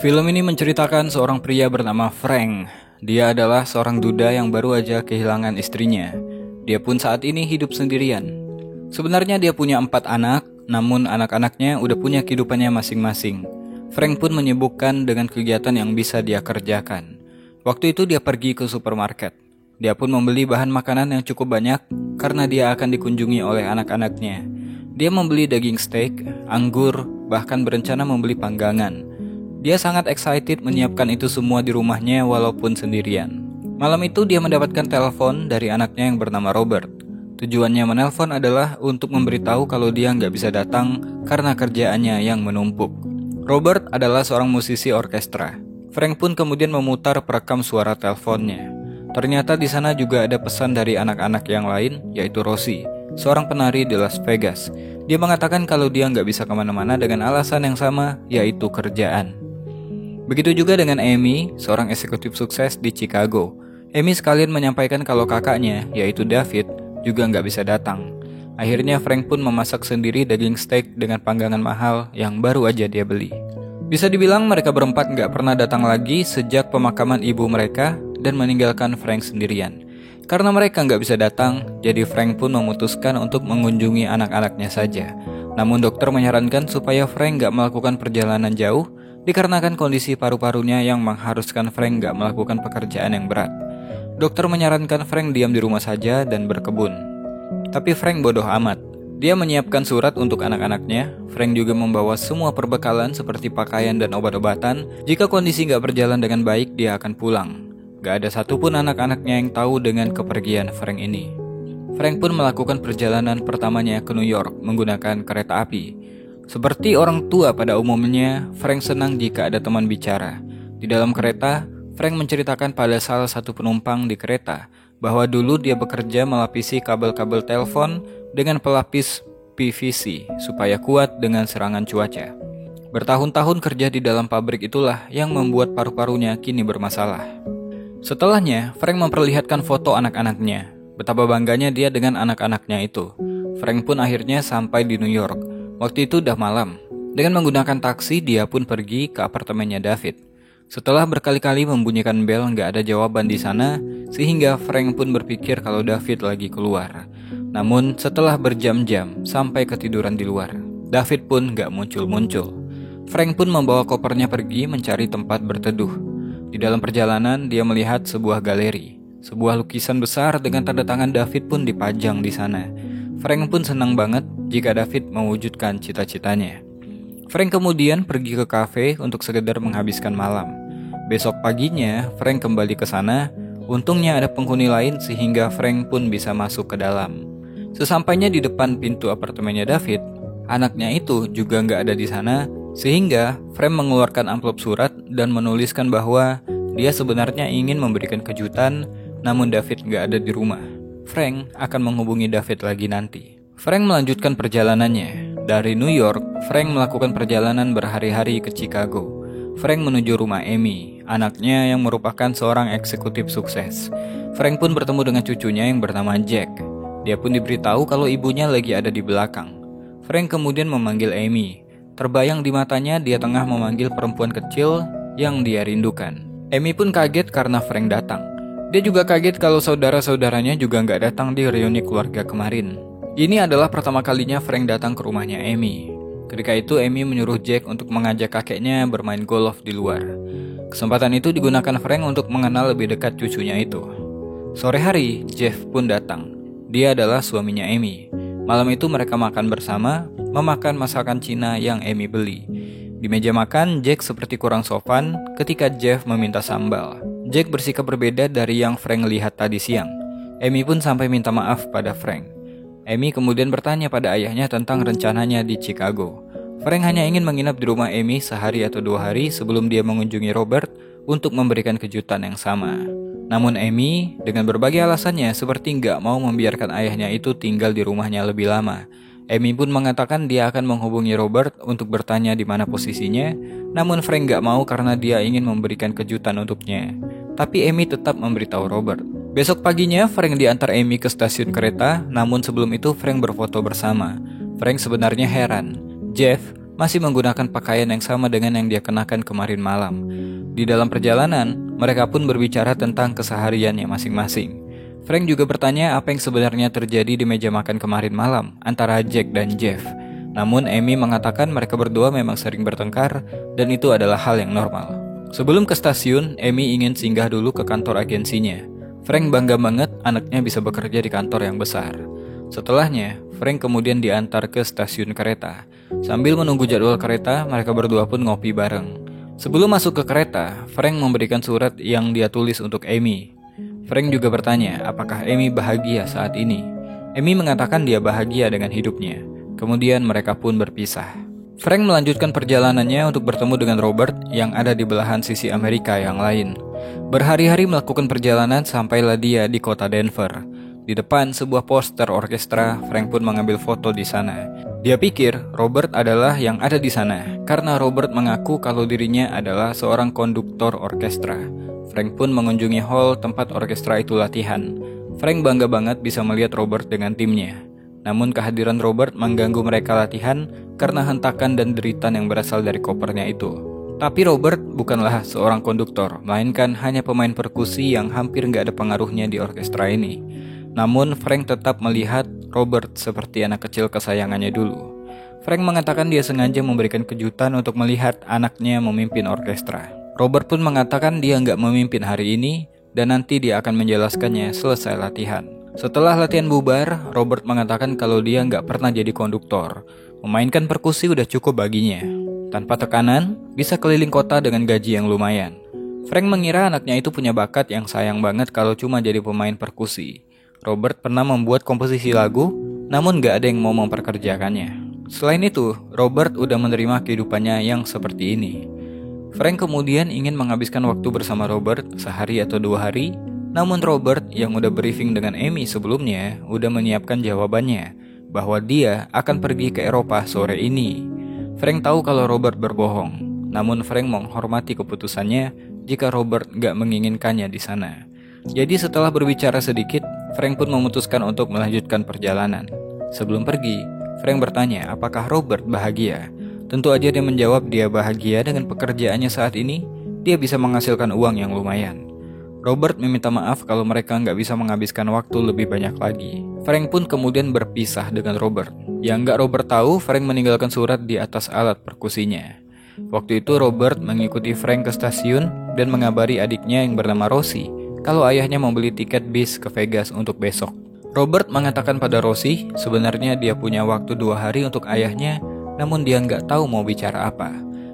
Film ini menceritakan seorang pria bernama Frank. Dia adalah seorang duda yang baru aja kehilangan istrinya. Dia pun saat ini hidup sendirian. Sebenarnya dia punya 4 anak, namun anak-anaknya udah punya kehidupannya masing-masing. Frank pun menyibukkan dengan kegiatan yang bisa dia kerjakan. Waktu itu dia pergi ke supermarket. Dia pun membeli bahan makanan yang cukup banyak karena dia akan dikunjungi oleh anak-anaknya. Dia membeli daging steak, anggur, bahkan berencana membeli panggangan. Dia sangat excited menyiapkan itu semua di rumahnya walaupun sendirian. Malam itu dia mendapatkan telepon dari anaknya yang bernama Robert. Tujuannya menelpon adalah untuk memberitahu kalau dia nggak bisa datang karena kerjaannya yang menumpuk. Robert adalah seorang musisi orkestra. Frank pun kemudian memutar perekam suara teleponnya. Ternyata di sana juga ada pesan dari anak-anak yang lain, yaitu Rosie, seorang penari di Las Vegas. Dia mengatakan kalau dia nggak bisa kemana-mana dengan alasan yang sama, yaitu kerjaan. Begitu juga dengan Amy, seorang eksekutif sukses di Chicago. Amy sekalian menyampaikan kalau kakaknya, yaitu David, juga nggak bisa datang. Akhirnya Frank pun memasak sendiri daging steak dengan panggangan mahal yang baru aja dia beli. Bisa dibilang mereka berempat nggak pernah datang lagi sejak pemakaman ibu mereka dan meninggalkan Frank sendirian. Karena mereka nggak bisa datang, jadi Frank pun memutuskan untuk mengunjungi anak-anaknya saja. Namun dokter menyarankan supaya Frank nggak melakukan perjalanan jauh, dikarenakan kondisi paru-parunya yang mengharuskan Frank nggak melakukan pekerjaan yang berat. Dokter menyarankan Frank diam di rumah saja dan berkebun. Tapi Frank bodoh amat. Dia menyiapkan surat untuk anak-anaknya. Frank juga membawa semua perbekalan seperti pakaian dan obat-obatan. Jika kondisi nggak berjalan dengan baik, dia akan pulang. Gak ada satupun anak-anaknya yang tahu dengan kepergian Frank ini. Frank pun melakukan perjalanan pertamanya ke New York menggunakan kereta api. Seperti orang tua pada umumnya, Frank senang jika ada teman bicara. Di dalam kereta, Frank menceritakan pada salah satu penumpang di kereta bahwa dulu dia bekerja melapisi kabel-kabel telepon dengan pelapis PVC supaya kuat dengan serangan cuaca. Bertahun-tahun kerja di dalam pabrik itulah yang membuat paru-parunya kini bermasalah. Setelahnya, Frank memperlihatkan foto anak-anaknya. Betapa bangganya dia dengan anak-anaknya itu. Frank pun akhirnya sampai di New York. Waktu itu udah malam. Dengan menggunakan taksi, dia pun pergi ke apartemennya David. Setelah berkali-kali membunyikan bel, nggak ada jawaban di sana, sehingga Frank pun berpikir kalau David lagi keluar. Namun setelah berjam-jam sampai ketiduran di luar, David pun nggak muncul-muncul. Frank pun membawa kopernya pergi mencari tempat berteduh. Di dalam perjalanan, dia melihat sebuah galeri. Sebuah lukisan besar dengan tanda tangan David pun dipajang di sana. Frank pun senang banget jika David mewujudkan cita-citanya. Frank kemudian pergi ke kafe untuk sekedar menghabiskan malam. Besok paginya, Frank kembali ke sana. Untungnya ada penghuni lain sehingga Frank pun bisa masuk ke dalam. Sesampainya di depan pintu apartemennya David, anaknya itu juga nggak ada di sana. Sehingga Frank mengeluarkan amplop surat dan menuliskan bahwa dia sebenarnya ingin memberikan kejutan, namun David nggak ada di rumah. Frank akan menghubungi David lagi nanti. Frank melanjutkan perjalanannya. Dari New York, Frank melakukan perjalanan berhari-hari ke Chicago. Frank menuju rumah Amy, anaknya yang merupakan seorang eksekutif sukses. Frank pun bertemu dengan cucunya yang bernama Jack. Dia pun diberitahu kalau ibunya lagi ada di belakang. Frank kemudian memanggil Amy. Terbayang di matanya dia tengah memanggil perempuan kecil yang dia rindukan. Amy pun kaget karena Frank datang. Dia juga kaget kalau saudara-saudaranya juga nggak datang di reuni keluarga kemarin. Ini adalah pertama kalinya Frank datang ke rumahnya Amy. Ketika itu Amy menyuruh Jack untuk mengajak kakeknya bermain golf di luar. Kesempatan itu digunakan Frank untuk mengenal lebih dekat cucunya itu. Sore hari, Jeff pun datang. Dia adalah suaminya Amy. Malam itu mereka makan bersama, memakan masakan Cina yang Amy beli. Di meja makan, Jack seperti kurang sopan ketika Jeff meminta sambal. Jack bersikap berbeda dari yang Frank lihat tadi siang. Amy pun sampai minta maaf pada Frank. Amy kemudian bertanya pada ayahnya tentang rencananya di Chicago. Frank hanya ingin menginap di rumah Amy sehari atau 2 hari sebelum dia mengunjungi Robert untuk memberikan kejutan yang sama. Namun Amy dengan berbagai alasannya seperti nggak mau membiarkan ayahnya itu tinggal di rumahnya lebih lama. Amy pun mengatakan dia akan menghubungi Robert untuk bertanya di mana posisinya, namun Frank nggak mau karena dia ingin memberikan kejutan untuknya. Tapi Amy tetap memberitahu Robert. Besok paginya Frank diantar Amy ke stasiun kereta, namun sebelum itu Frank berfoto bersama. Frank sebenarnya heran. Jeff masih menggunakan pakaian yang sama dengan yang dia kenakan kemarin malam. Di dalam perjalanan, mereka pun berbicara tentang kesehariannya masing-masing. Frank juga bertanya apa yang sebenarnya terjadi di meja makan kemarin malam antara Jack dan Jeff. Namun Amy mengatakan mereka berdua memang sering bertengkar dan itu adalah hal yang normal. Sebelum ke stasiun, Amy ingin singgah dulu ke kantor agensinya. Frank bangga banget anaknya bisa bekerja di kantor yang besar. Setelahnya, Frank kemudian diantar ke stasiun kereta. Sambil menunggu jadwal kereta, mereka berdua pun ngopi bareng. Sebelum masuk ke kereta, Frank memberikan surat yang dia tulis untuk Amy. Frank juga bertanya apakah Amy bahagia saat ini. Amy mengatakan dia bahagia dengan hidupnya. Kemudian mereka pun berpisah. Frank melanjutkan perjalanannya untuk bertemu dengan Robert yang ada di belahan sisi Amerika yang lain. Berhari-hari melakukan perjalanan sampailah dia di kota Denver. Di depan sebuah poster orkestra, Frank pun mengambil foto di sana. Dia pikir Robert adalah yang ada di sana karena Robert mengaku kalau dirinya adalah seorang konduktor orkestra. Frank pun mengunjungi hall tempat orkestra itu latihan. Frank bangga banget bisa melihat Robert dengan timnya. Namun kehadiran Robert mengganggu mereka latihan karena hentakan dan deritan yang berasal dari kopernya itu. Tapi Robert bukanlah seorang konduktor, melainkan hanya pemain perkusi yang hampir nggak ada pengaruhnya di orkestra ini. Namun Frank tetap melihat Robert seperti anak kecil kesayangannya dulu. Frank mengatakan dia sengaja memberikan kejutan untuk melihat anaknya memimpin orkestra. Robert pun mengatakan dia nggak memimpin hari ini dan nanti dia akan menjelaskannya selesai latihan. Setelah latihan bubar, Robert mengatakan kalau dia nggak pernah jadi konduktor. Memainkan perkusi udah cukup baginya. Tanpa tekanan, bisa keliling kota dengan gaji yang lumayan. Frank mengira anaknya itu punya bakat yang sayang banget kalau cuma jadi pemain perkusi. Robert pernah membuat komposisi lagu, namun nggak ada yang mau memperkerjakannya. Selain itu, Robert udah menerima kehidupannya yang seperti ini. Frank kemudian ingin menghabiskan waktu bersama Robert sehari atau 2 hari, namun Robert yang udah briefing dengan Amy sebelumnya udah menyiapkan jawabannya bahwa dia akan pergi ke Eropa sore ini. Frank tahu kalau Robert berbohong, namun Frank menghormati keputusannya jika Robert gak menginginkannya di sana. Jadi setelah berbicara sedikit, Frank pun memutuskan untuk melanjutkan perjalanan. Sebelum pergi, Frank bertanya apakah Robert bahagia. Tentu aja dia menjawab dia bahagia dengan pekerjaannya saat ini, dia bisa menghasilkan uang yang lumayan. Robert meminta maaf kalau mereka nggak bisa menghabiskan waktu lebih banyak lagi. Frank pun kemudian berpisah dengan Robert. Yang nggak Robert tahu, Frank meninggalkan surat di atas alat perkusinya. Waktu itu Robert mengikuti Frank ke stasiun dan mengabari adiknya yang bernama Rosie kalau ayahnya membeli tiket bis ke Vegas untuk besok. Robert mengatakan pada Rosie sebenarnya dia punya waktu 2 hari untuk ayahnya, namun dia nggak tahu mau bicara apa.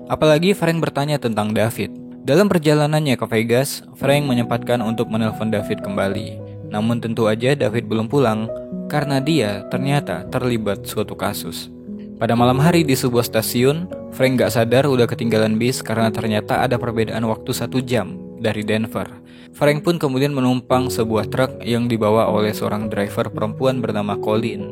Apalagi Frank bertanya tentang David. Dalam perjalanannya ke Vegas, Frank menyempatkan untuk menelpon David kembali. Namun tentu aja David belum pulang karena dia ternyata terlibat suatu kasus. Pada malam hari di sebuah stasiun, Frank gak sadar udah ketinggalan bis karena ternyata ada perbedaan waktu 1 jam dari Denver. Frank pun kemudian menumpang sebuah truk yang dibawa oleh seorang driver perempuan bernama Colleen.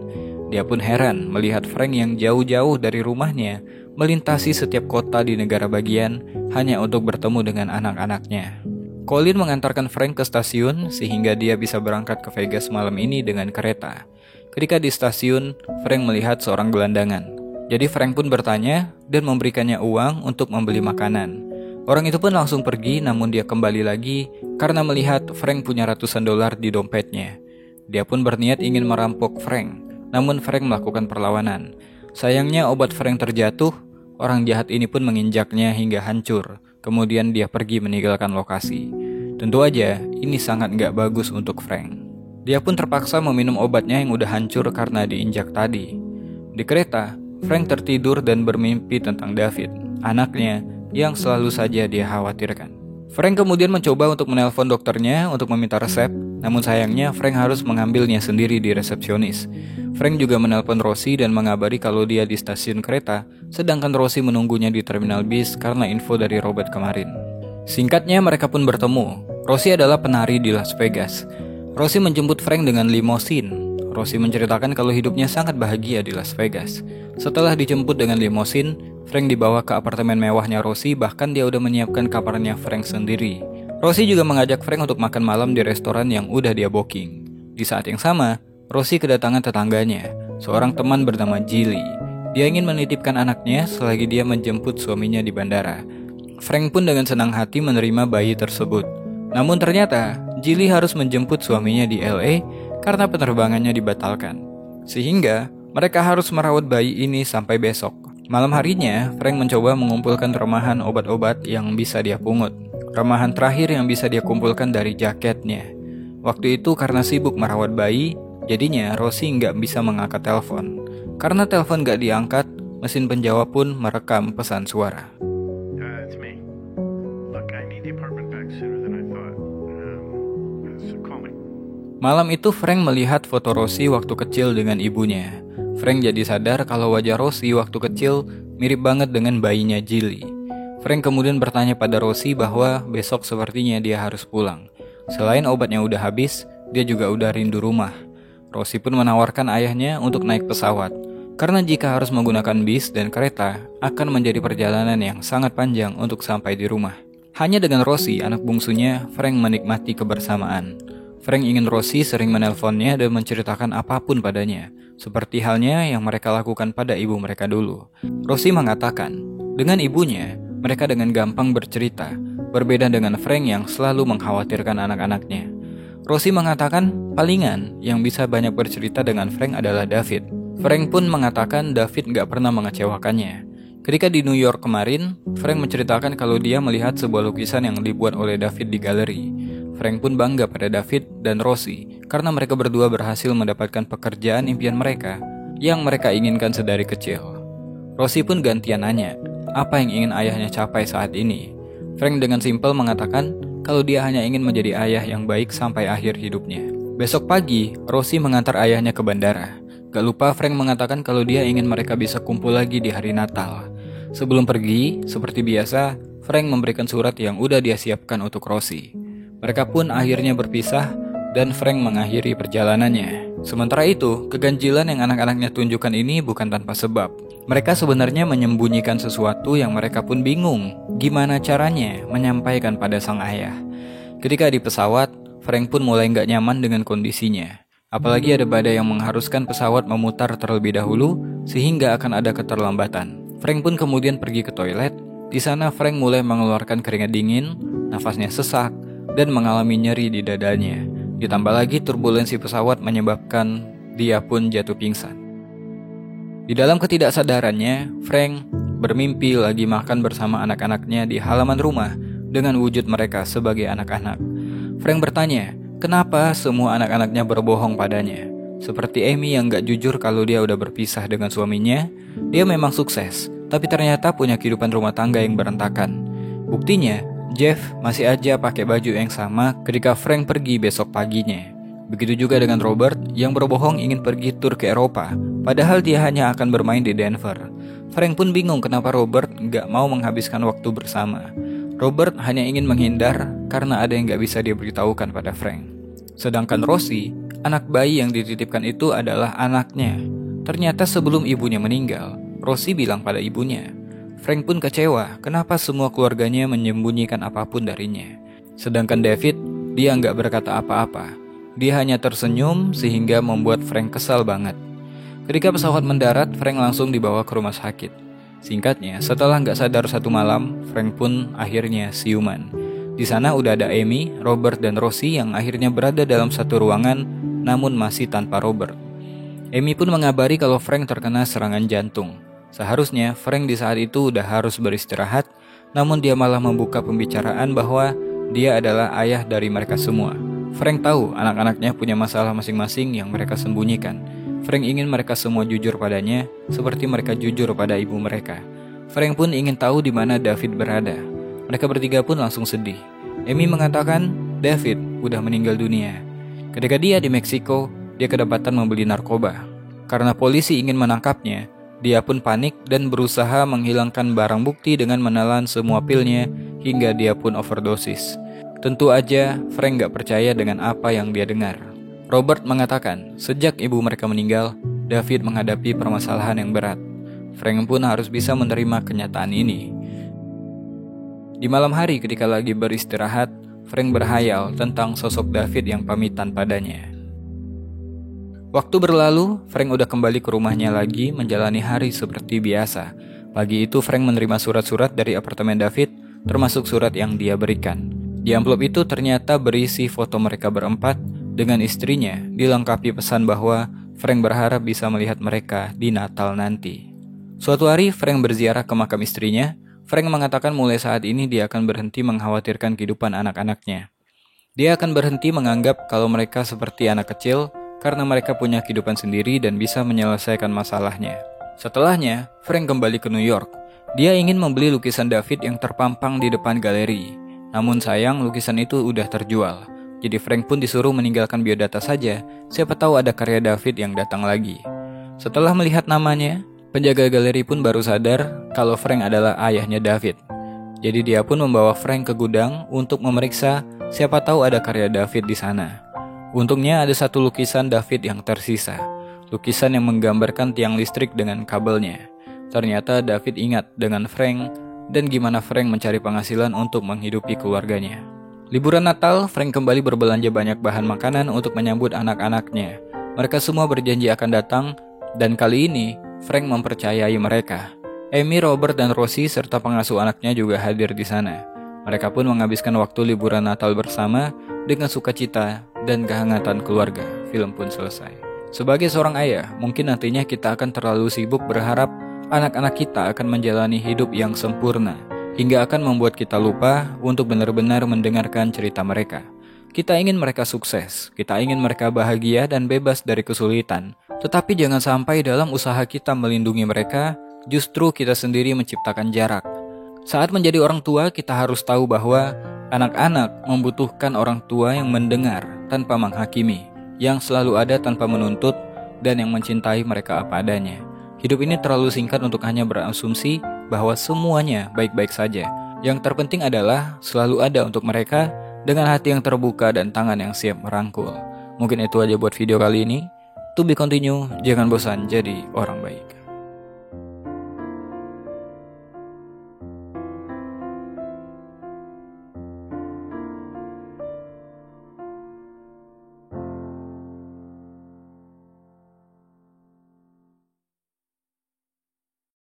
Dia pun heran melihat Frank yang jauh-jauh dari rumahnya melintasi setiap kota di negara bagian hanya untuk bertemu dengan anak-anaknya. Colleen mengantarkan Frank ke stasiun sehingga dia bisa berangkat ke Vegas malam ini dengan kereta. Ketika di stasiun, Frank melihat seorang gelandangan. Jadi Frank pun bertanya dan memberikannya uang untuk membeli makanan. Orang itu pun langsung pergi, namun dia kembali lagi karena melihat Frank punya ratusan dolar di dompetnya. Dia pun berniat ingin merampok Frank, namun Frank melakukan perlawanan. Sayangnya obat Frank terjatuh, orang jahat ini pun menginjaknya hingga hancur. Kemudian dia pergi meninggalkan lokasi. Tentu aja ini sangat gak bagus untuk Frank. Dia pun terpaksa meminum obatnya yang udah hancur karena diinjak tadi. Di kereta, Frank tertidur dan bermimpi tentang David, anaknya yang selalu saja dia khawatirkan. Frank kemudian mencoba untuk menelpon dokternya untuk meminta resep, namun sayangnya Frank harus mengambilnya sendiri di resepsionis. Frank juga menelpon Rosie dan mengabari kalau dia di stasiun kereta, sedangkan Rosie menunggunya di terminal bis karena info dari Robert kemarin. Singkatnya mereka pun bertemu. Rosie adalah penari di Las Vegas. Rosie menjemput Frank dengan limosin. Rosie menceritakan kalau hidupnya sangat bahagia di Las Vegas. Setelah dijemput dengan limosin, Frank dibawa ke apartemen mewahnya Rosie, bahkan dia udah menyiapkan kamarnya Frank sendiri. Rosie juga mengajak Frank untuk makan malam di restoran yang udah dia booking. Di saat yang sama, Rosie kedatangan tetangganya, seorang teman bernama Jilly. Dia ingin menitipkan anaknya selagi dia menjemput suaminya di bandara. Frank pun dengan senang hati menerima bayi tersebut. Namun ternyata, Jilly harus menjemput suaminya di LA karena penerbangannya dibatalkan. Sehingga, mereka harus merawat bayi ini sampai besok. Malam harinya, Frank mencoba mengumpulkan remahan obat-obat yang bisa dia pungut. Remahan terakhir yang bisa dia kumpulkan dari jaketnya. Waktu itu karena sibuk merawat bayi, jadinya Rosie nggak bisa mengangkat telepon. Karena telepon nggak diangkat, mesin penjawab pun merekam pesan suara. It's me. Look, I need the apartment back sooner than I thought. So call me. Malam itu Frank melihat foto Rosie waktu kecil dengan ibunya. Frank jadi sadar kalau wajah Rosie waktu kecil mirip banget dengan bayinya Jilly. Frank kemudian bertanya pada Rosie bahwa besok sepertinya dia harus pulang. Selain obatnya udah habis, dia juga udah rindu rumah. Rosie pun menawarkan ayahnya untuk naik pesawat, karena jika harus menggunakan bis dan kereta, akan menjadi perjalanan yang sangat panjang untuk sampai di rumah. Hanya dengan Rosie, anak bungsunya, Frank menikmati kebersamaan. Frank ingin Rosie sering menelponnya dan menceritakan apapun padanya, seperti halnya yang mereka lakukan pada ibu mereka dulu. Rosie mengatakan, dengan ibunya, mereka dengan gampang bercerita, berbeda dengan Frank yang selalu mengkhawatirkan anak-anaknya. Rosie mengatakan, palingan yang bisa banyak bercerita dengan Frank adalah David. Frank pun mengatakan David gak pernah mengecewakannya. Ketika di New York kemarin, Frank menceritakan kalau dia melihat sebuah lukisan yang dibuat oleh David di galeri. Frank pun bangga pada David dan Rosie karena mereka berdua berhasil mendapatkan pekerjaan impian mereka yang mereka inginkan sedari kecil. Rosie pun gantian nanya, apa yang ingin ayahnya capai saat ini? Frank dengan simpel mengatakan kalau dia hanya ingin menjadi ayah yang baik sampai akhir hidupnya. Besok pagi, Rosie mengantar ayahnya ke bandara. Gak lupa Frank mengatakan kalau dia ingin mereka bisa kumpul lagi di hari Natal. Sebelum pergi, seperti biasa, Frank memberikan surat yang udah dia siapkan untuk Rosie. Mereka pun akhirnya berpisah dan Frank mengakhiri perjalanannya. Sementara itu, keganjilan yang anak-anaknya tunjukkan ini bukan tanpa sebab. Mereka sebenarnya menyembunyikan sesuatu yang mereka pun bingung gimana caranya menyampaikan pada sang ayah. Ketika di pesawat, Frank pun mulai nggak nyaman dengan kondisinya. Apalagi ada badai yang mengharuskan pesawat memutar terlebih dahulu sehingga akan ada keterlambatan. Frank pun kemudian pergi ke toilet. Di sana Frank mulai mengeluarkan keringat dingin, nafasnya sesak, dan mengalami nyeri di dadanya. Ditambah lagi turbulensi pesawat menyebabkan dia pun jatuh pingsan. Di dalam ketidaksadarannya, Frank bermimpi lagi makan bersama anak-anaknya di halaman rumah dengan wujud mereka sebagai anak-anak. Frank bertanya, kenapa semua anak-anaknya berbohong padanya? Seperti Amy yang gak jujur kalau dia udah berpisah dengan suaminya, dia memang sukses, tapi ternyata punya kehidupan rumah tangga yang berantakan. Buktinya, Jeff masih aja pakai baju yang sama ketika Frank pergi besok paginya. Begitu juga dengan Robert yang berbohong ingin pergi tur ke Eropa, padahal dia hanya akan bermain di Denver. Frank pun bingung kenapa Robert gak mau menghabiskan waktu bersama. Robert hanya ingin menghindar karena ada yang gak bisa dia beritahukan pada Frank. Sedangkan Rosie, anak bayi yang dititipkan itu adalah anaknya. Ternyata sebelum ibunya meninggal, Rosie bilang pada ibunya. Frank pun kecewa kenapa semua keluarganya menyembunyikan apapun darinya. Sedangkan David, dia nggak berkata apa-apa. Dia hanya tersenyum sehingga membuat Frank kesal banget. Ketika pesawat mendarat, Frank langsung dibawa ke rumah sakit. Singkatnya, setelah nggak sadar satu malam, Frank pun akhirnya siuman. Di sana udah ada Amy, Robert, dan Rosie yang akhirnya berada dalam satu ruangan, namun masih tanpa Robert. Amy pun mengabari kalau Frank terkena serangan jantung. Seharusnya Frank di saat itu udah harus beristirahat, namun dia malah membuka pembicaraan bahwa dia adalah ayah dari mereka semua. Frank tahu anak-anaknya punya masalah masing-masing yang mereka sembunyikan. Frank ingin mereka semua jujur padanya, seperti mereka jujur pada ibu mereka. Frank pun ingin tahu di mana David berada. Mereka bertiga pun langsung sedih. Amy mengatakan David udah meninggal dunia. Ketika dia di Meksiko, dia kedapatan membeli narkoba. Karena polisi ingin menangkapnya, dia pun panik dan berusaha menghilangkan barang bukti dengan menelan semua pilnya hingga dia pun overdosis. Tentu aja Frank gak percaya dengan apa yang dia dengar. Robert mengatakan sejak ibu mereka meninggal, David menghadapi permasalahan yang berat. Frank pun harus bisa menerima kenyataan ini. Di malam hari ketika lagi beristirahat, Frank berhayal tentang sosok David yang pamitan padanya. Waktu berlalu, Frank udah kembali ke rumahnya lagi menjalani hari seperti biasa. Pagi itu Frank menerima surat-surat dari apartemen David, termasuk surat yang dia berikan. Di amplop itu ternyata berisi foto mereka berempat dengan istrinya, dilengkapi pesan bahwa Frank berharap bisa melihat mereka di Natal nanti. Suatu hari Frank berziarah ke makam istrinya. Frank mengatakan mulai saat ini dia akan berhenti mengkhawatirkan kehidupan anak-anaknya. Dia akan berhenti menganggap kalau mereka seperti anak kecil karena mereka punya kehidupan sendiri dan bisa menyelesaikan masalahnya. Setelahnya, Frank kembali ke New York. Dia ingin membeli lukisan David yang terpampang di depan galeri. Namun sayang lukisan itu udah terjual. Jadi Frank pun disuruh meninggalkan biodata saja, siapa tahu ada karya David yang datang lagi. Setelah melihat namanya, penjaga galeri pun baru sadar kalau Frank adalah ayahnya David. Jadi dia pun membawa Frank ke gudang untuk memeriksa siapa tahu ada karya David di sana. Untungnya ada satu lukisan David yang tersisa. Lukisan yang menggambarkan tiang listrik dengan kabelnya. Ternyata David ingat dengan Frank dan gimana Frank mencari penghasilan untuk menghidupi keluarganya. Liburan Natal, Frank kembali berbelanja banyak bahan makanan untuk menyambut anak-anaknya. Mereka semua berjanji akan datang, dan kali ini Frank mempercayai mereka. Amy, Robert, dan Rosie serta pengasuh anaknya juga hadir di sana. Mereka pun menghabiskan waktu liburan Natal bersama dengan sukacita dan kehangatan keluarga. Film pun selesai. Sebagai seorang ayah, mungkin nantinya kita akan terlalu sibuk berharap anak-anak kita akan menjalani hidup yang sempurna, hingga akan membuat kita lupa untuk benar-benar mendengarkan cerita mereka. Kita ingin mereka sukses, kita ingin mereka bahagia dan bebas dari kesulitan. Tetapi jangan sampai dalam usaha kita melindungi mereka, justru kita sendiri menciptakan jarak. Saat menjadi orang tua, kita harus tahu bahwa anak-anak membutuhkan orang tua yang mendengar tanpa menghakimi, yang selalu ada tanpa menuntut, dan yang mencintai mereka apa adanya. Hidup ini terlalu singkat untuk hanya berasumsi bahwa semuanya baik-baik saja. Yang terpenting adalah selalu ada untuk mereka dengan hati yang terbuka dan tangan yang siap merangkul. Mungkin itu aja buat video kali ini. To be continue, jangan bosan jadi orang baik.